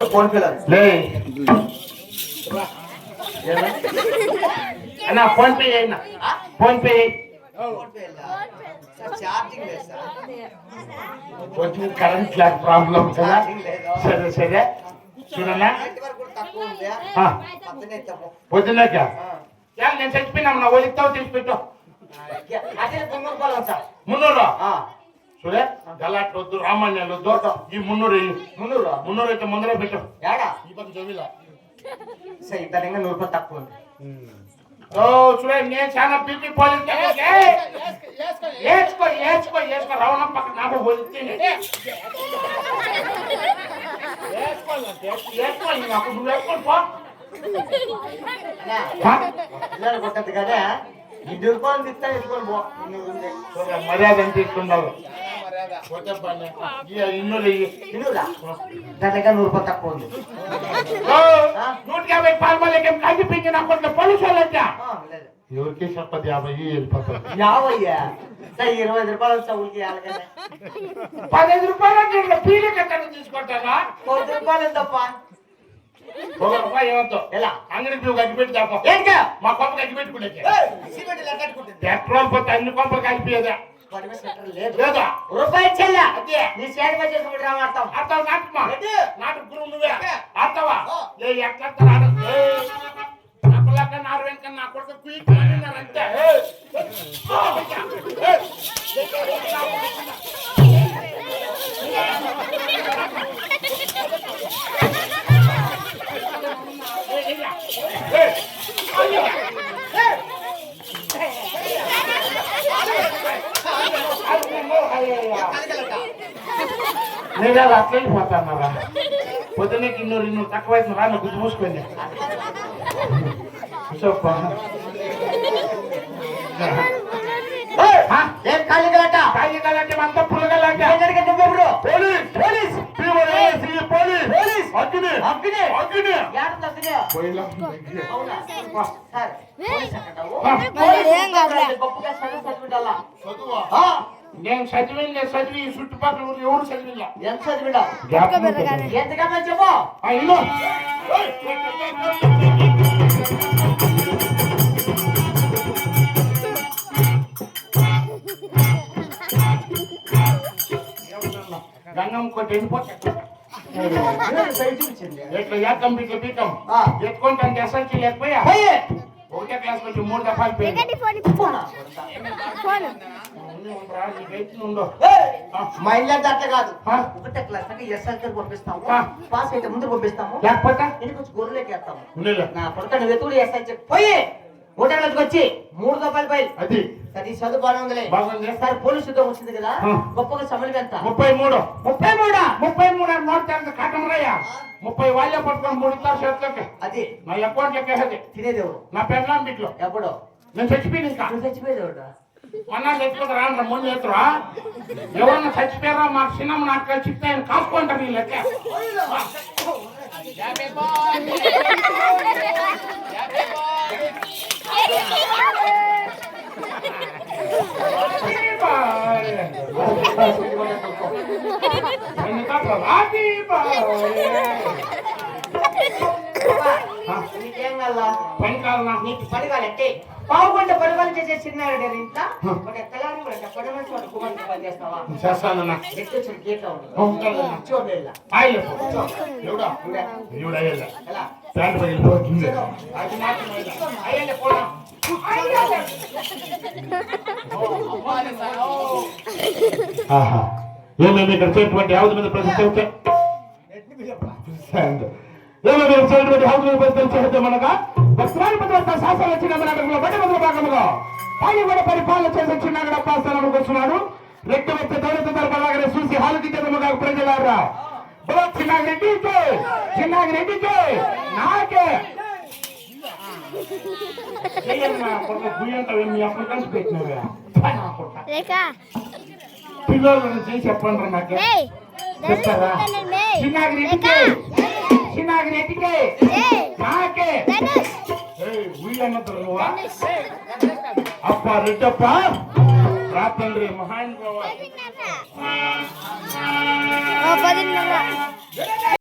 Phone pay లే అన్నా phone pay అయినా ఫోన్ పే కొంచెం కరెంట్ లాక్ ప్రాబ్లం కదా. సరే సరే చూడన్నా పొద్దున్నాక నేను చచ్చిపోయినా నా ఒలిస్తావు తీసి పెట్టు. అదే 300 300 చూడే గలాట్ వద్దు రామాన్యాలు వద్దు. ఈ 300 అయితే ముందర పెట్టు. ఈ పక్క జోబిలా సరే ఇద్దరంగా 100 రూపాయలు తక్కువ ఉంది. చూడే నేను చాలా పీపీ పోలీస్ వేసుకో రావణ పక్క నాకు పోలిస్తే వేసుకోవాలి నాకు నువ్వు వేసుకోండి పో కొట్టదు కదా. 2 రూపాయలు ఇస్తా వేసుకొని పో. మర్యాద అని తీసుకున్నావు దాంట్లో 100 రూపాయలు తక్కువ ఉంది. 150 పాల్మలకేం కలిపించి నాకు పోలీసు వాళ్ళంటా ఎవరికి చెప్పదు 50 వెళ్ళిపోతారు. 25 రూపాయలు వచ్చా ఊరికి 15 రూపాయలు పీడి కట్టని తీసుకుంటారా? 10 రూపాయలు తప్ప 1 రూపాయి ఏమవుతో ఎలా అంగడికి నువ్వు అగ్గిపెట్టి తప్ప మా కొంప అగ్గిపెట్టుకుంటే పెట్రోల్ పోతే అన్ని కొంపలు కలిపియదా లేదా రూపాయి చెల్లా నీ సేవ చేసుకుంటే రావడతాం అర్థం నాటుమా నాటు గురువు నువ్వే అర్థవా ఎట్లా నాకు లెక్క 4 వెంక నా కొడుకు కుయ్యారంటే నేను అట్లా వెళ్ళిపోతాను. పొద్దున్నే 200 తక్కువ అవుతుంది రా గుర్తు మూసుకుంది. అంతా పుల్లగలాట నేను చదివి చుట్టుపక్కల ఊరు ఎవరు చదివిలా. ఎంత చదివిలా ఎంతగా చెప్పు. గంగం కొట్టి వెళ్ళిపోతా ఎట్లా కంప్లీట్ బీకం ఎత్తుకుంటాను ఎస్ఎల్సీ లేకపోయా 1వ క్లాస్ వచ్చి 3 దఫాలు మహిళ అట్లా కాదు. 1వ క్లాస్ అంటే ఎస్ఎల్సీ పంపిస్తాము. పాస్ అయితే ముందు పంపిస్తాము. లేకపోతే ఇంటికి గొర్రెలకి వేస్తాము. నా కొడుకు వెతుకుడు ఎస్ఎల్సీ పోయి 1వ క్లాస్కి వచ్చి 3 దఫాలు పై అది అది చదువు బాగుందిలే. సార్ పోలీసు ఉద్యోగం వచ్చింది కదా గొప్పగా సమయం ఎంత 33 నోట్ కాటమరయ్యా 30 వాళ్ళే పట్టుకొని 3 క్లాస్ చేతులకి అది నా అకౌంట్ లెక్కేది తినేదేవుడు నా పెళ్ళాం బిడ్డలో ఎప్పుడో నేను చచ్చిపోయింది. ఇంకా చచ్చిపోయేదేవుడు మొన్న చచ్చిపోతే రాను మొన్న ఎత్తురా ఎవరన్నా చచ్చిపోయారా మాకు సినిమా నాకు చెప్తే ఆయన కాసుకుంటారు నీ లెక్క. నీకు పని కాలంటే పావుగంట పరిపాలన చేసే చిన్నాడు ఇంట్లో ఒక తెల్లారి పది మంది వాళ్ళ కుమార్తె పని చేస్తావా చేస్తానన్నా ఏమేమి ఇక్కడ చేటువంటి యావది మీద ప్రసిద్ధి అవుతాయి. మనగా శాసనం వచ్చిన బట్టి మొదల భాగంలో పని కూడా పరిపాలన చేసి చిన్నగడ స్థానానికి వస్తున్నాడు. రెడ్డి వచ్చే దౌలత తరపులాగానే చూసి హాలుగా ప్రజలారా చిన్నాగిరెడ్డికి నాకే పిల్లలను చేసి చెప్పండి నాకే చెప్తారా. చిన్నాగిరెడ్డికి నాకే అప్ప రెడ్డప్ప రాత్రి మహాన్